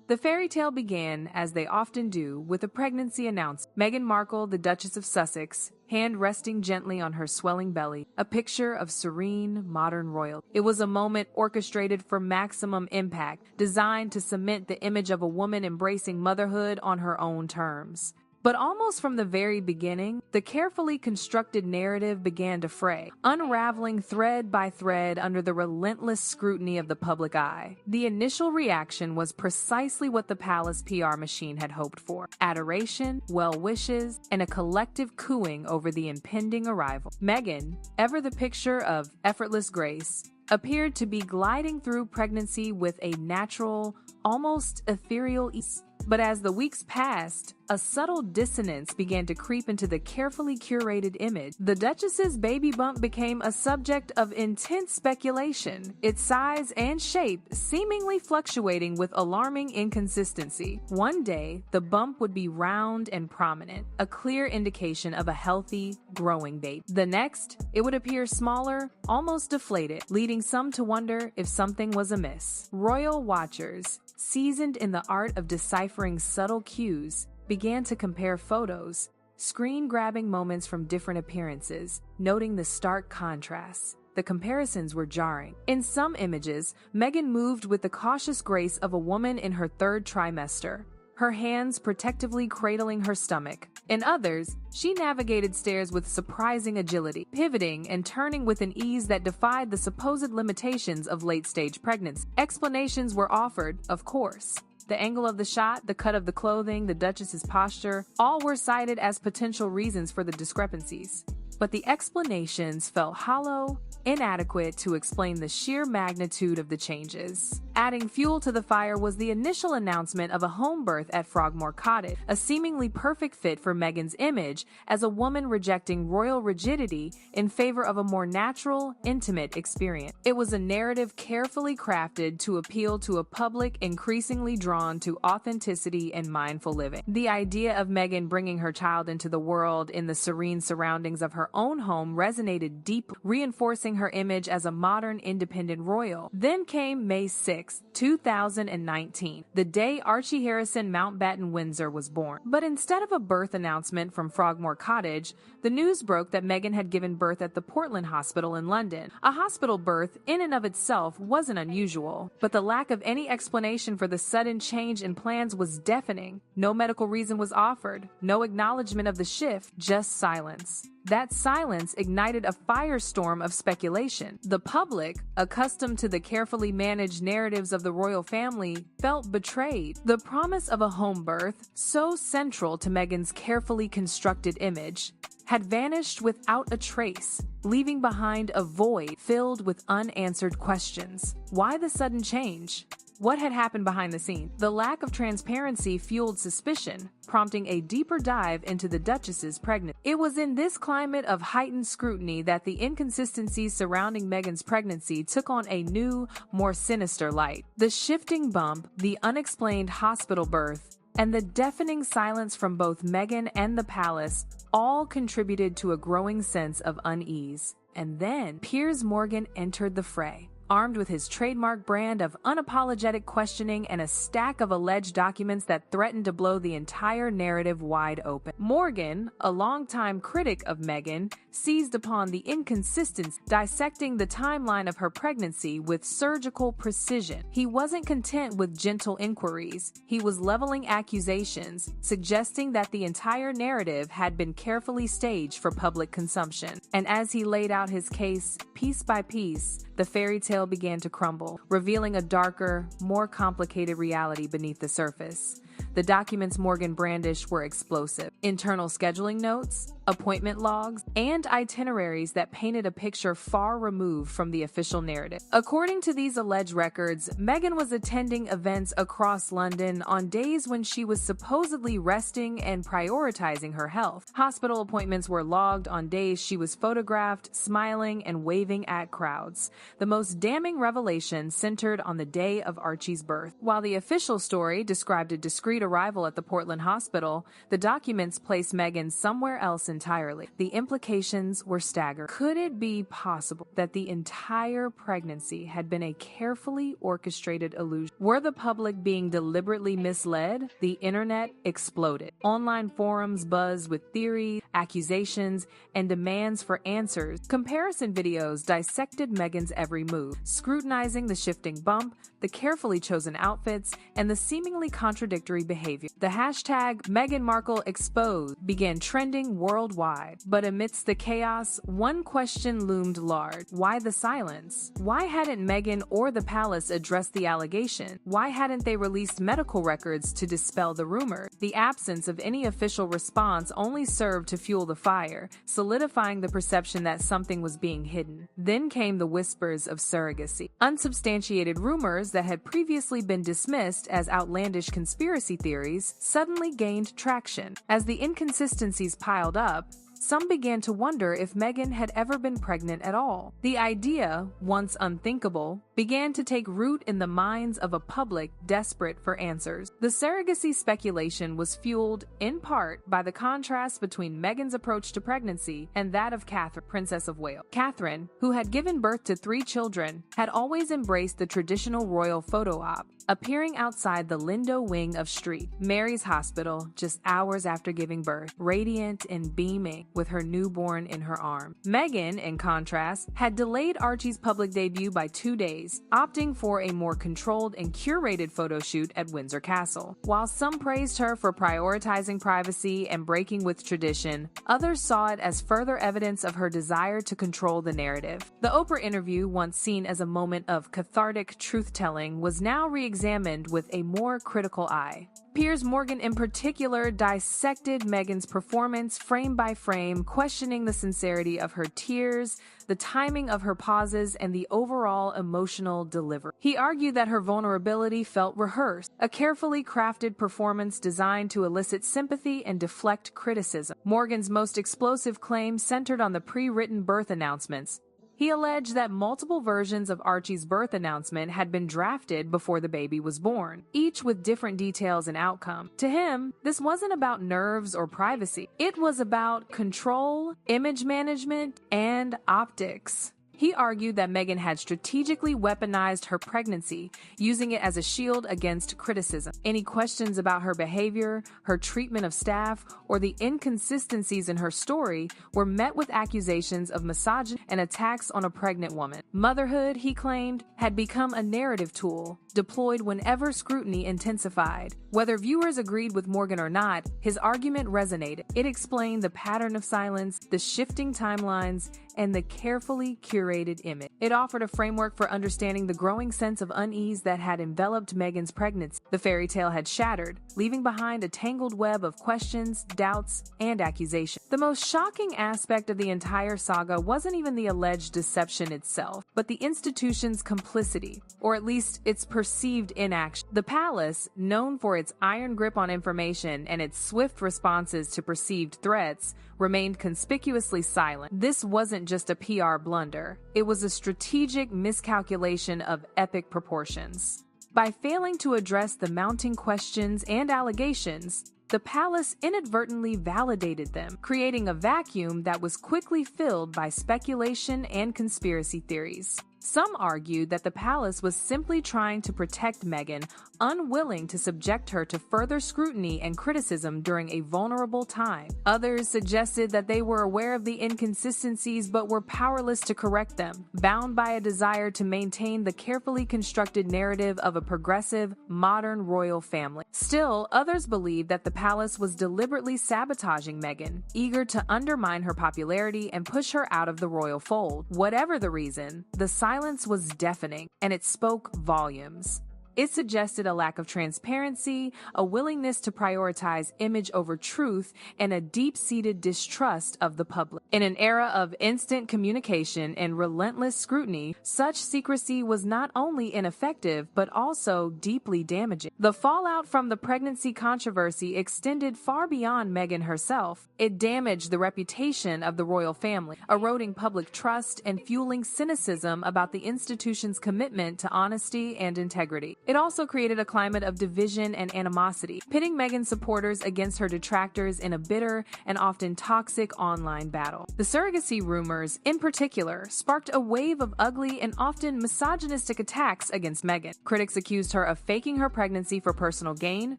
The fairy tale began, as they often do, with a pregnancy announcement. Meghan Markle, the Duchess of Sussex, hand resting gently on her swelling belly, a picture of serene, modern royalty. It was a moment orchestrated for maximum impact, designed to cement the image of a woman embracing motherhood on her own terms. But almost from the very beginning, the carefully constructed narrative began to fray, unraveling thread by thread under the relentless scrutiny of the public eye. The initial reaction was precisely what the palace PR machine had hoped for: adoration, well wishes, and a collective cooing over the impending arrival. Meghan, ever the picture of effortless grace, appeared to be gliding through pregnancy with a natural, almost ethereal ease. But as the weeks passed, a subtle dissonance began to creep into the carefully curated image. The Duchess's baby bump became a subject of intense speculation, its size and shape seemingly fluctuating with alarming inconsistency. One day, the bump would be round and prominent, a clear indication of a healthy, growing baby. The next, it would appear smaller, almost deflated, leading some to wonder if something was amiss. Royal watchers, seasoned in the art of deciphering subtle cues, began to compare photos, screen-grabbing moments from different appearances, noting the stark contrasts. The comparisons were jarring. In some images, Meghan moved with the cautious grace of a woman in her third trimester, her hands protectively cradling her stomach. In others, she navigated stairs with surprising agility, pivoting and turning with an ease that defied the supposed limitations of late-stage pregnancy. Explanations were offered, of course. The angle of the shot, the cut of the clothing, the Duchess's posture, all were cited as potential reasons for the discrepancies. But the explanations felt hollow, inadequate to explain the sheer magnitude of the changes. Adding fuel to the fire was the initial announcement of a home birth at Frogmore Cottage, a seemingly perfect fit for Meghan's image as a woman rejecting royal rigidity in favor of a more natural, intimate experience. It was a narrative carefully crafted to appeal to a public increasingly drawn to authenticity and mindful living. The idea of Meghan bringing her child into the world in the serene surroundings of her own home resonated deeply, reinforcing her image as a modern, independent royal. Then came May 6, 2019, the day Archie Harrison Mountbatten Windsor was born. But instead of a birth announcement from Frogmore Cottage, the news broke that Meghan had given birth at the Portland Hospital in London. A hospital birth, in and of itself, wasn't unusual, but the lack of any explanation for the sudden change in plans was deafening. No medical reason was offered, no acknowledgement of the shift, just silence. That silence ignited a firestorm of speculation. The public, accustomed to the carefully managed narratives of the royal family, felt betrayed. The promise of a home birth, so central to Meghan's carefully constructed image, had vanished without a trace, leaving behind a void filled with unanswered questions. Why the sudden change? What had happened behind the scenes? The lack of transparency fueled suspicion, prompting a deeper dive into the Duchess's pregnancy. It was in this climate of heightened scrutiny that the inconsistencies surrounding Meghan's pregnancy took on a new, more sinister light. The shifting bump, the unexplained hospital birth, and the deafening silence from both Meghan and the palace all contributed to a growing sense of unease. And then Piers Morgan entered the fray, armed with his trademark brand of unapologetic questioning and a stack of alleged documents that threatened to blow the entire narrative wide open. Morgan, a longtime critic of Meghan, seized upon the inconsistencies, dissecting the timeline of her pregnancy with surgical precision. He wasn't content with gentle inquiries. He was leveling accusations, suggesting that the entire narrative had been carefully staged for public consumption. And as he laid out his case, piece by piece, the fairy tale began to crumble, revealing a darker, more complicated reality beneath the surface. The documents Morgan brandished were explosive. Internal scheduling notes, appointment logs, and itineraries that painted a picture far removed from the official narrative. According to these alleged records, Meghan was attending events across London on days when she was supposedly resting and prioritizing her health. Hospital appointments were logged on days she was photographed, smiling and waving at crowds. The most damning revelation centered on the day of Archie's birth. While the official story described a discreet arrival at the Portland Hospital, the documents placed Meghan somewhere else entirely. The implications were staggering. Could it be possible that the entire pregnancy had been a carefully orchestrated illusion? Were the public being deliberately misled? The internet exploded. Online forums buzzed with theories, accusations, and demands for answers. Comparison videos dissected Meghan's every move, scrutinizing the shifting bump, the carefully chosen outfits, and the seemingly contradictory behavior. The hashtag Meghan Markle exposed began trending worldwide. But amidst the chaos, one question loomed large. Why the silence? Why hadn't Meghan or the palace addressed the allegation? Why hadn't they released medical records to dispel the rumor? The absence of any official response only served to fuel the fire, solidifying the perception that something was being hidden. Then came the whispers of surrogacy. Unsubstantiated rumors that had previously been dismissed as outlandish conspiracy theories suddenly gained traction. As the inconsistencies piled up, some began to wonder if Meghan had ever been pregnant at all. The idea, once unthinkable, began to take root in the minds of a public desperate for answers. The surrogacy speculation was fueled, in part, by the contrast between Meghan's approach to pregnancy and that of Catherine, Princess of Wales. Catherine, who had given birth to 3 children, had always embraced the traditional royal photo op, appearing outside the Lindo wing of St. Mary's Hospital just hours after giving birth, radiant and beaming, with her newborn in her arms. Meghan, in contrast, had delayed Archie's public debut by 2 days, opting for a more controlled and curated photo shoot at Windsor Castle. While some praised her for prioritizing privacy and breaking with tradition, others saw it as further evidence of her desire to control the narrative. The Oprah interview, once seen as a moment of cathartic truth-telling, was now re-examined with a more critical eye. Piers Morgan in particular dissected Meghan's performance frame by frame, questioning the sincerity of her tears, the timing of her pauses, and the overall emotional delivery. He argued that her vulnerability felt rehearsed, a carefully crafted performance designed to elicit sympathy and deflect criticism. Morgan's most explosive claim centered on the pre-written birth announcements. He alleged that multiple versions of Archie's birth announcement had been drafted before the baby was born, each with different details and outcome. To him, this wasn't about nerves or privacy. It was about control, image management, and optics. He argued that Meghan had strategically weaponized her pregnancy, using it as a shield against criticism. Any questions about her behavior, her treatment of staff, or the inconsistencies in her story were met with accusations of misogyny and attacks on a pregnant woman. Motherhood, he claimed, had become a narrative tool, deployed whenever scrutiny intensified. Whether viewers agreed with Morgan or not, his argument resonated. It explained the pattern of silence, the shifting timelines, and the carefully curated image. It offered a framework for understanding the growing sense of unease that had enveloped Meghan's pregnancy. The fairy tale had shattered, leaving behind a tangled web of questions, doubts, and accusations. The most shocking aspect of the entire saga wasn't even the alleged deception itself, but the institution's complicity, or at least its perceived inaction. The palace, known for its iron grip on information and its swift responses to perceived threats, remained conspicuously silent. This wasn't just a PR blunder. It was a strategic miscalculation of epic proportions. By failing to address the mounting questions and allegations, the palace inadvertently validated them, creating a vacuum that was quickly filled by speculation and conspiracy theories. Some argued that the palace was simply trying to protect Meghan, unwilling to subject her to further scrutiny and criticism during a vulnerable time. Others suggested that they were aware of the inconsistencies but were powerless to correct them, bound by a desire to maintain the carefully constructed narrative of a progressive, modern royal family. Still, others believed that the palace was deliberately sabotaging Meghan, eager to undermine her popularity and push her out of the royal fold. Whatever the reason, the silence was deafening, and it spoke volumes. It suggested a lack of transparency, a willingness to prioritize image over truth, and a deep-seated distrust of the public. In an era of instant communication and relentless scrutiny, such secrecy was not only ineffective but also deeply damaging. The fallout from the pregnancy controversy extended far beyond Meghan herself. It damaged the reputation of the royal family, eroding public trust and fueling cynicism about the institution's commitment to honesty and integrity. It also created a climate of division and animosity, pitting Meghan's supporters against her detractors in a bitter and often toxic online battle. The surrogacy rumors, in particular, sparked a wave of ugly and often misogynistic attacks against Meghan. Critics accused her of faking her pregnancy for personal gain,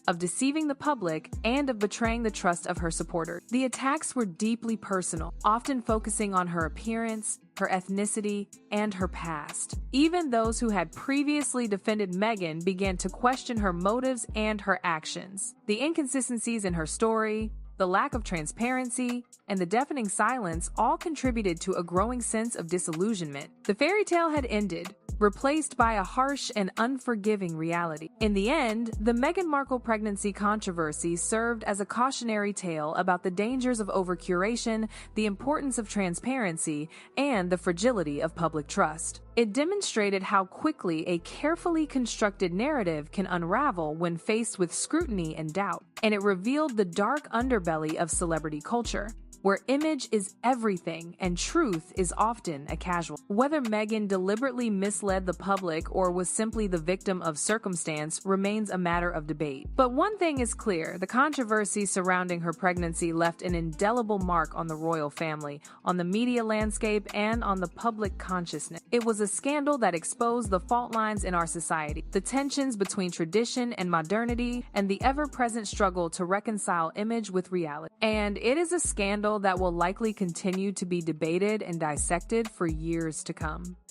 of deceiving the public, and of betraying the trust of her supporters. The attacks were deeply personal, often focusing on her appearance, her ethnicity, and her past. Even those who had previously defended Meghan began to question her motives and her actions. The inconsistencies in her story, the lack of transparency, and the deafening silence all contributed to a growing sense of disillusionment. The fairy tale had ended, replaced by a harsh and unforgiving reality. In the end, the Meghan Markle pregnancy controversy served as a cautionary tale about the dangers of overcuration, the importance of transparency, and the fragility of public trust. It demonstrated how quickly a carefully constructed narrative can unravel when faced with scrutiny and doubt, and it revealed the dark underbelly of celebrity culture, where image is everything and truth is often a casual. Whether Meghan deliberately misled the public or was simply the victim of circumstance remains a matter of debate. But one thing is clear, the controversy surrounding her pregnancy left an indelible mark on the royal family, on the media landscape, and on the public consciousness. It was a scandal that exposed the fault lines in our society, the tensions between tradition and modernity, and the ever-present struggle to reconcile image with reality. And it is a scandal that will likely continue to be debated and dissected for years to come.